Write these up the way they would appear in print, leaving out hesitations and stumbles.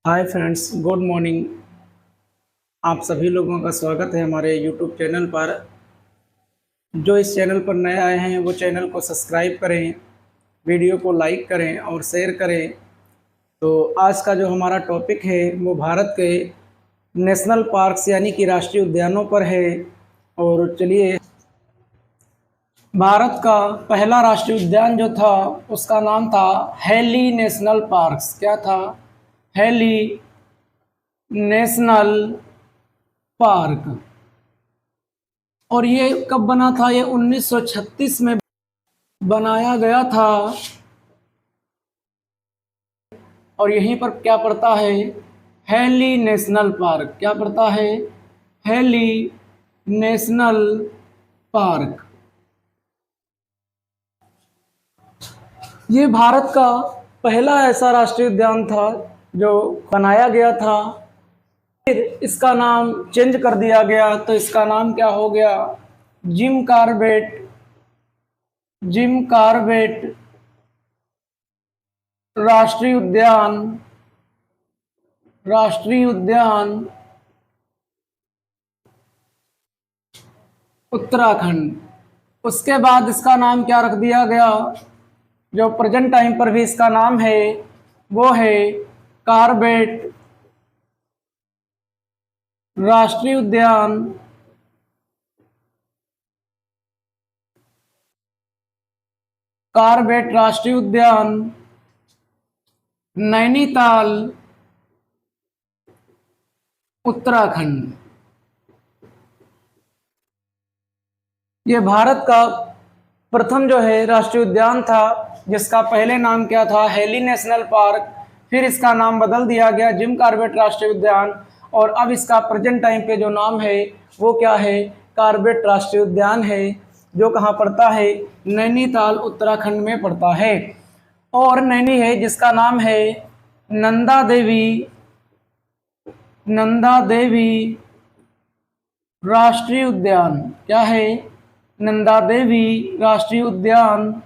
Hi friends, good morning. आप सभी लोगों का स्वागत है हमारे यूट्यूब चैनल पर। जो इस चैनल पर नए आए हैं वो चैनल को सब्सक्राइब करें, वीडियो को लाइक करें और शेयर करें। तो आज का जो हमारा टॉपिक है वो भारत के नेशनल पार्क्स यानी कि राष्ट्रीय उद्यानों पर है। और चलिए, भारत का पहला राष्ट्रीय उद्यान जो था उसका नाम था हेली नेशनल पार्क्स। क्या था? Heli national park. और ये कब बना था? ये 1936 में बनाया गया था। और यहीं पर क्या पड़ता है? Heli national park. क्या पड़ता है? Heli national park. ये भारत का पहला ऐसा राष्ट्रीय उद्यान था जो बनाया गया था। फिर इसका नाम चेंज कर दिया गया, तो इसका नाम क्या हो गया? Jim Corbett. जिम कॉर्बेट राष्ट्रीय उद्यान। राष्ट्रीय उद्यान उत्तराखंड। उसके बाद इसका नाम क्या रख दिया गया? जो प्रेजेंट टाइम पर भी इसका नाम है वो है कॉर्बेट राष्ट्रीय उद्यान। कॉर्बेट राष्ट्रीय उद्यान नैनीताल उत्तराखंड। ये भारत का प्रथम जो है राष्ट्रीय उद्यान था, जिसका पहले नाम क्या था? Heli national park. फिर इसका नाम बदल दिया गया जिम कॉर्बेट राष्ट्रीय उद्यान। और अब इसका प्रेजेंट टाइम पे जो नाम है वो क्या है? कॉर्बेट राष्ट्रीय उद्यान है, जो कहाँ पड़ता है? नैनीताल उत्तराखंड में पड़ता है। और नैनी है जिसका नाम है नंदा देवी। नंदा देवी राष्ट्रीय उद्यान। क्या है? नंदा देवी राष्ट्रीय उद्यान।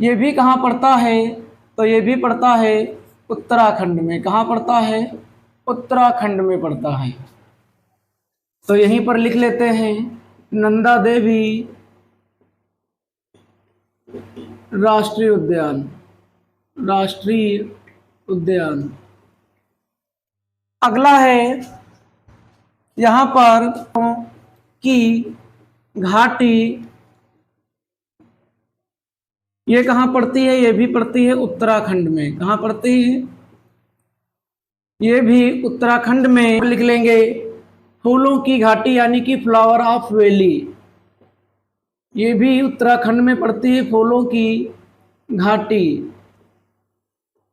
ये भी कहाँ पड़ता है? तो ये भी पड़ता है उत्तराखंड में। कहाँ पड़ता है? उत्तराखंड में पड़ता है। तो यहीं पर लिख लेते हैं नंदा देवी राष्ट्रीय उद्यान। राष्ट्रीय उद्यान। अगला है यहाँ पर की घाटी। ये कहाँ पड़ती है? ये भी पड़ती है उत्तराखंड में। कहाँ पड़ती है? ये भी उत्तराखंड में। लिख लेंगे फूलों की घाटी यानी कि फ्लावर ऑफ वैली। ये भी उत्तराखंड में पड़ती है, फूलों की घाटी।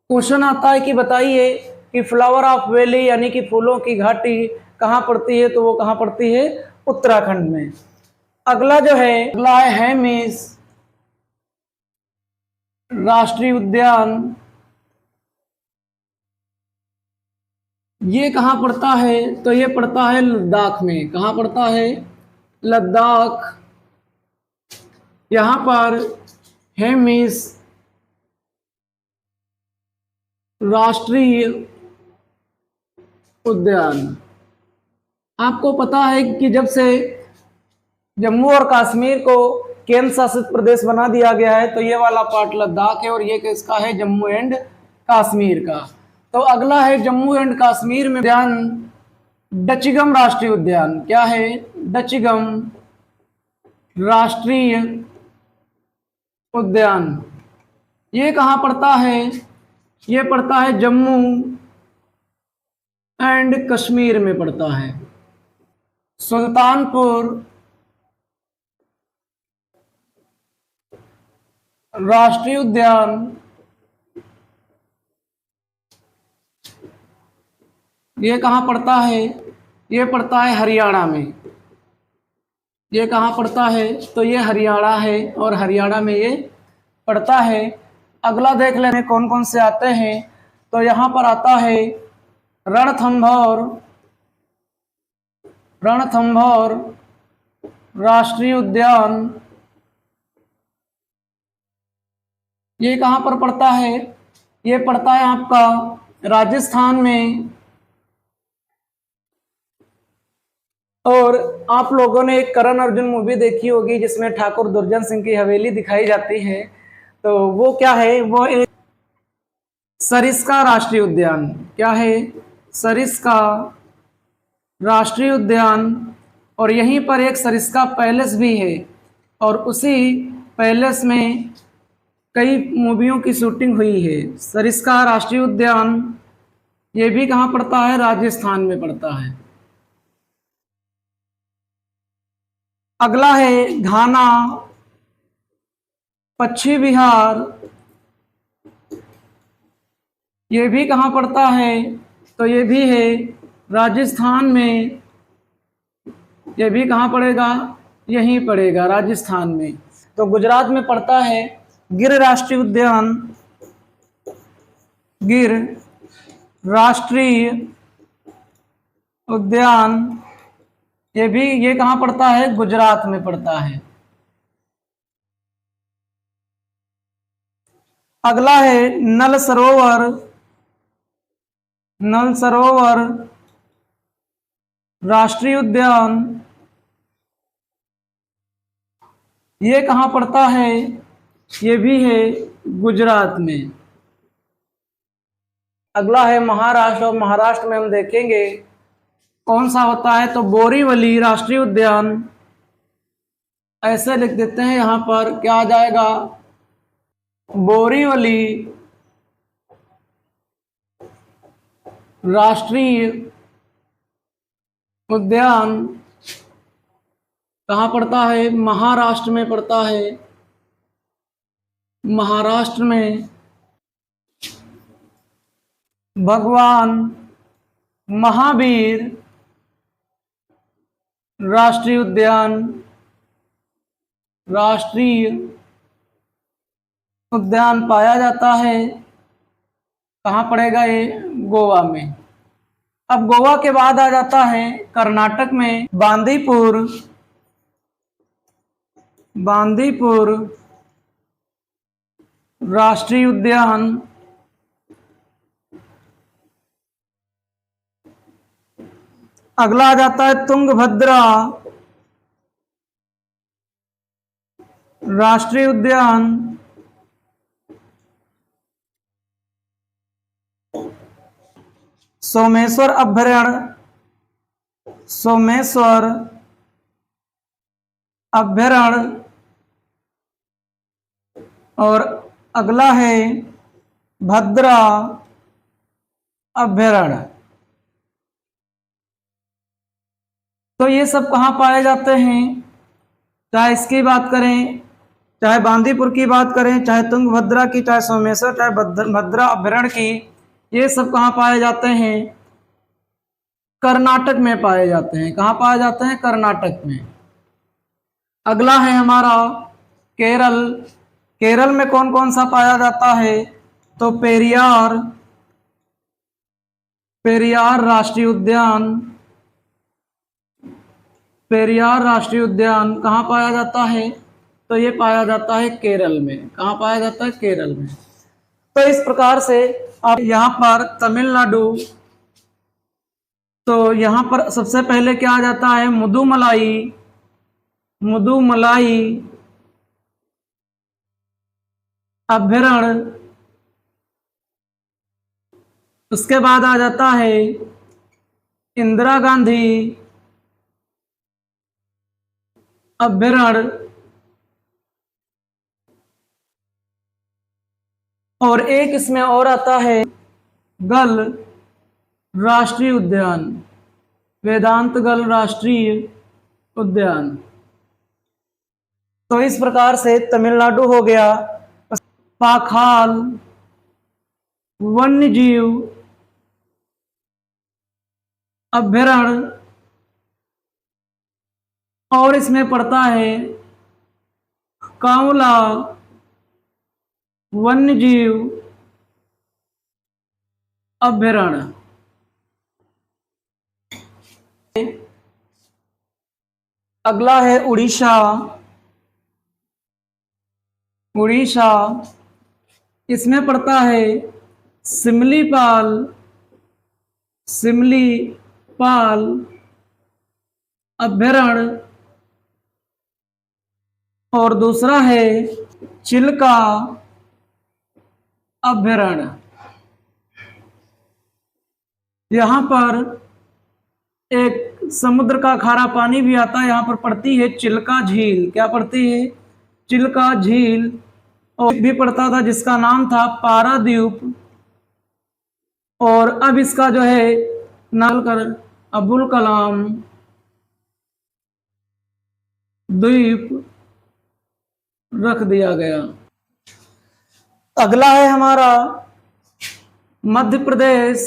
क्वेश्चन आता है कि बताइए कि फ्लावर ऑफ वैली यानी कि फूलों की घाटी कहाँ पड़ती है? तो वो कहाँ पड़ती है? उत्तराखंड में। अगला जो है, अगला है हेमिस राष्ट्रीय उद्यान। ये कहाँ पड़ता है? तो ये पड़ता है लद्दाख में। कहाँ पड़ता है? लद्दाख। यहाँ पर हेमिस राष्ट्रीय उद्यान। आपको पता है कि जब से जम्मू और कश्मीर को केंद्र शासित प्रदेश बना दिया गया है तो ये वाला पार्ट लद्दाख है और ये किसका है? जम्मू एंड कश्मीर का। तो अगला है जम्मू एंड कश्मीर में उद्यान डचिगम राष्ट्रीय उद्यान। क्या है? डचिगम राष्ट्रीय उद्यान। ये कहाँ पड़ता है? ये पड़ता है जम्मू एंड कश्मीर में पड़ता है। सुल्तानपुर राष्ट्रीय उद्यान ये कहाँ पड़ता है? ये पड़ता है हरियाणा में। ये कहाँ पड़ता है? तो ये हरियाणा है और हरियाणा में ये पड़ता है। अगला देख लेने कौन कौन से आते हैं। तो यहाँ पर आता है रणथंभौर। रणथंभौर राष्ट्रीय उद्यान। ये कहाँ पर पड़ता है? ये पड़ता है आपका राजस्थान में। और आप लोगों ने एक करण अर्जुन मूवी देखी होगी जिसमें ठाकुर दुर्जन सिंह की हवेली दिखाई जाती है, तो वो क्या है, वो एक सरिस्का राष्ट्रीय उद्यान। क्या है? सरिस्का राष्ट्रीय उद्यान। और यहीं पर एक सरिस्का पैलेस भी है, और उसी पैलेस में कई मूवियों की शूटिंग हुई है। सरिस्का राष्ट्रीय उद्यान ये भी कहाँ पड़ता है? राजस्थान में पड़ता है। अगला है घाना, पश्चिमी बिहार। ये भी कहाँ पड़ता है? तो ये भी है राजस्थान में। ये भी कहाँ पड़ेगा? यहीं पड़ेगा, राजस्थान में। तो गुजरात में पड़ता है गिर राष्ट्रीय उद्यान। गिर राष्ट्रीय उद्यान ये कहाँ पड़ता है? गुजरात में पड़ता है। अगला है नल सरोवर। नल सरोवर राष्ट्रीय उद्यान। ये कहाँ पड़ता है? ये भी है गुजरात में। अगला है महाराष्ट्र, और महाराष्ट्र में हम देखेंगे कौन सा होता है, तो बोरीवली राष्ट्रीय उद्यान। ऐसे लिख देते हैं, यहां पर क्या आ जाएगा? बोरीवली राष्ट्रीय उद्यान कहाँ पड़ता है? महाराष्ट्र में पड़ता है। महाराष्ट्र में। भगवान महावीर राष्ट्रीय उद्यान। राष्ट्रीय उद्यान पाया जाता है, कहाँ पड़ेगा ये? गोवा में। अब गोवा के बाद आ जाता है कर्नाटक में बांदीपुर। बांदीपुर राष्ट्रीय उद्यान। अगला आ जाता है तुंगभद्रा राष्ट्रीय उद्यान। सोमेश्वर अभयारण्य। सोमेश्वर अभयारण्य। और अगला है भद्रा अभयारण्य। तो ये सब कहाँ पाए जाते हैं? चाहे इसकी बात करें, चाहे बांदीपुर की बात करें, चाहे तुंगभद्रा की, चाहे सोमेश्वर, चाहे भद्रा अभयारण्य की, ये सब कहाँ पाए जाते हैं? कर्नाटक में पाए जाते हैं। कहाँ पाए जाते हैं? कर्नाटक में। अगला है हमारा केरल। केरल में कौन कौन सा पाया जाता है? तो पेरियार। पेरियार राष्ट्रीय उद्यान। पेरियार राष्ट्रीय उद्यान कहाँ पाया जाता है? तो ये पाया जाता है केरल में। कहाँ पाया जाता है? केरल में। तो इस प्रकार से आप यहाँ पर तमिलनाडु, तो यहाँ पर सबसे पहले क्या आ जाता है? मुदुमलाई। मुदुमलाई अभयारण्य। उसके बाद आ जाता है इंदिरा गांधी अभयारण्य। और एक इसमें और आता है गल राष्ट्रीय उद्यान। वेदांत गल राष्ट्रीय उद्यान। तो इस प्रकार से तमिलनाडु हो गया। पाखाल वन्यजीव अभयारण्य। और इसमें पड़ता है कांवला वन्यजीव अभयारण्य। अगला है उड़ीसा। उड़ीसा, इसमें पड़ता है सिमलीपाल सिमलीपाल अभ्यारण्य और दूसरा है चिल्का अभ्यारण्य। यहाँ पर एक समुद्र का खारा पानी भी आता है, यहाँ पर पड़ती है चिल्का झील। क्या पड़ती है? चिल्का झील। और भी पड़ता था जिसका नाम था पारादीप, और अब इसका जो है नाम कर अब्दुल कलाम द्वीप रख दिया गया। अगला है हमारा मध्य प्रदेश,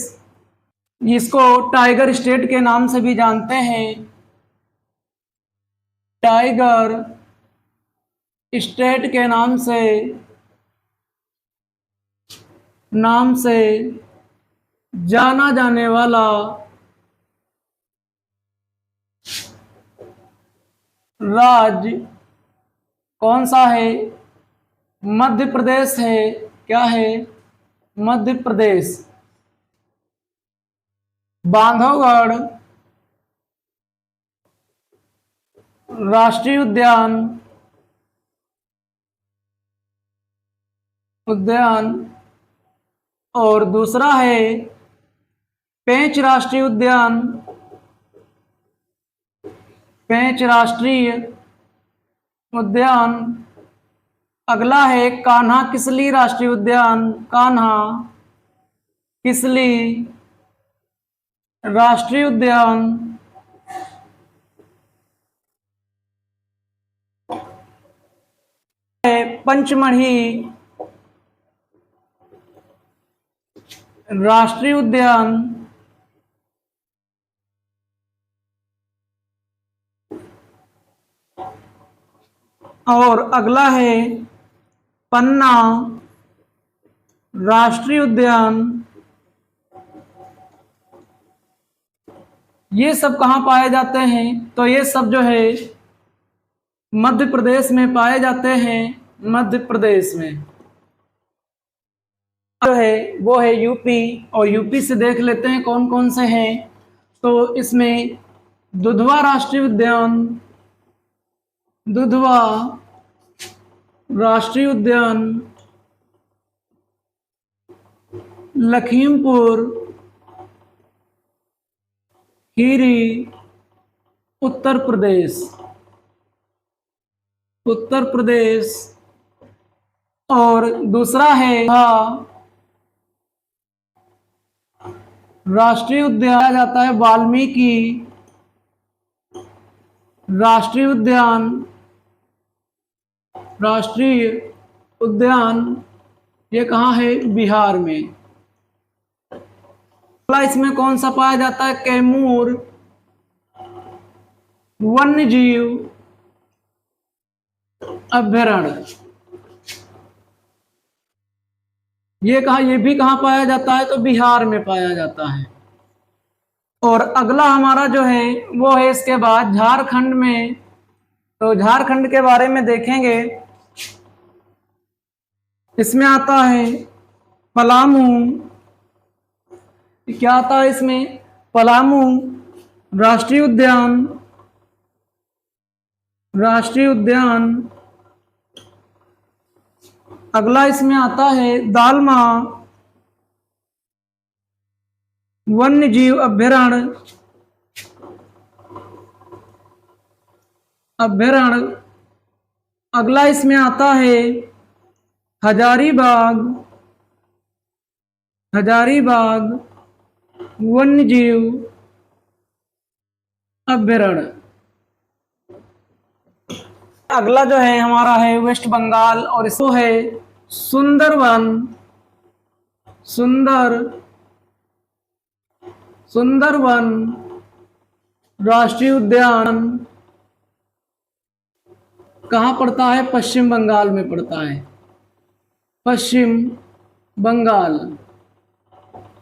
जिसको टाइगर स्टेट के नाम से भी जानते हैं। टाइगर स्टेट के नाम से जाना जाने वाला राज्य कौन सा है? मध्य प्रदेश है। क्या है? मध्य प्रदेश। बांधवगढ़ राष्ट्रीय उद्यान और दूसरा है पेंच राष्ट्रीय उद्यान। पेंच राष्ट्रीय उद्यान। अगला है कान्हा किसली राष्ट्रीय उद्यान। कान्हा किसली राष्ट्रीय उद्यान। पंचमढ़ी राष्ट्रीय उद्यान। और अगला है पन्ना राष्ट्रीय उद्यान। ये सब कहाँ पाए जाते हैं? तो ये सब जो है मध्य प्रदेश में पाए जाते हैं। मध्य प्रदेश में जो है वो है यूपी, और यूपी से देख लेते हैं कौन कौन से हैं। तो इसमें दुधवा राष्ट्रीय उद्यान, दुधवा राष्ट्रीय उद्यान। लखीमपुर खीरी उत्तर प्रदेश, उत्तर प्रदेश। और दूसरा है राष्ट्रीय उद्यान जाता है वाल्मीकि राष्ट्रीय उद्यान। राष्ट्रीय उद्यान ये कहाँ है? बिहार में। इसमें कौन सा पाया जाता है? कैमूर वन्यजीव अभ्यारण्य। ये भी कहाँ पाया जाता है? तो बिहार में पाया जाता है। और अगला हमारा जो है वो है इसके बाद झारखंड में। तो झारखंड के बारे में देखेंगे। इसमें आता है पलामू। क्या आता है इसमें? पलामू राष्ट्रीय उद्यान। राष्ट्रीय उद्यान। अगला इसमें आता है दालमा वन्यजीव अभ्यारण्य। अगला इसमें आता है हजारीबाग वन्यजीव अभ्यारण्य। अगला जो है हमारा है वेस्ट बंगाल, और इसको है सुंदरवन राष्ट्रीय उद्यान। कहाँ पड़ता है? पश्चिम बंगाल में पड़ता है। पश्चिम बंगाल।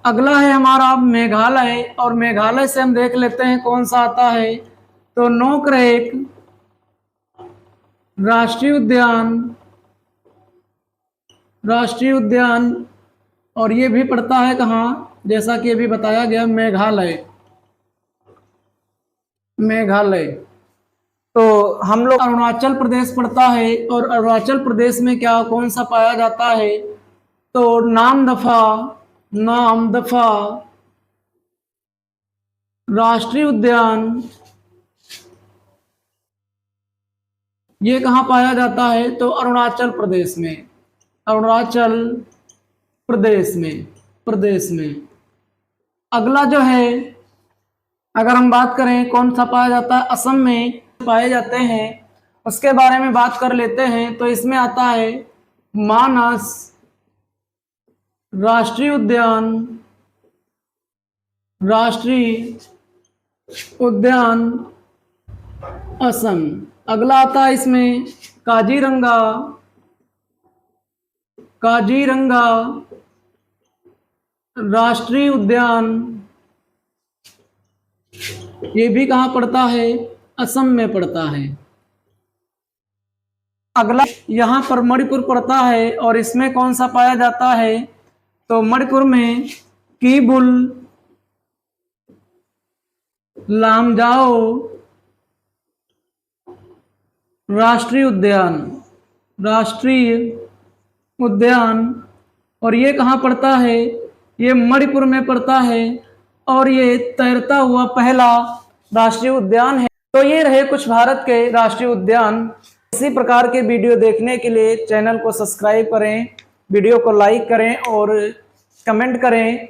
अगला है हमारा मेघालय, और मेघालय से हम देख लेते हैं कौन सा आता है। तो नोकरेक राष्ट्रीय उद्यान और ये भी पड़ता है कहाँ, जैसा कि अभी बताया गया, मेघालय। मेघालय। तो हम लोग अरुणाचल प्रदेश पड़ता है, और अरुणाचल प्रदेश में क्या कौन सा पाया जाता है, तो नामदफा राष्ट्रीय उद्यान, ये कहाँ पाया जाता है, तो अरुणाचल प्रदेश में। अरुणाचल प्रदेश में। अगला जो है, अगर हम बात करें कौन सा पाया जाता है, असम में पाए जाते हैं, उसके बारे में बात कर लेते हैं। तो इसमें आता है मानस राष्ट्रीय उद्यान असम। अगला आता है इसमें काजीरंगा राष्ट्रीय उद्यान, ये भी कहाँ पड़ता है, असम में पड़ता है। अगला यहाँ पर मणिपुर पड़ता है, और इसमें कौन सा पाया जाता है, तो मणिपुर में कीबुल लामजाओ राष्ट्रीय उद्यान, और ये कहाँ पड़ता है, ये मणिपुर में पड़ता है, और ये तैरता हुआ पहला राष्ट्रीय उद्यान है। तो ये रहे कुछ भारत के राष्ट्रीय उद्यान। इसी प्रकार के वीडियो देखने के लिए चैनल को सब्सक्राइब करें, वीडियो को लाइक करें और कमेंट करें।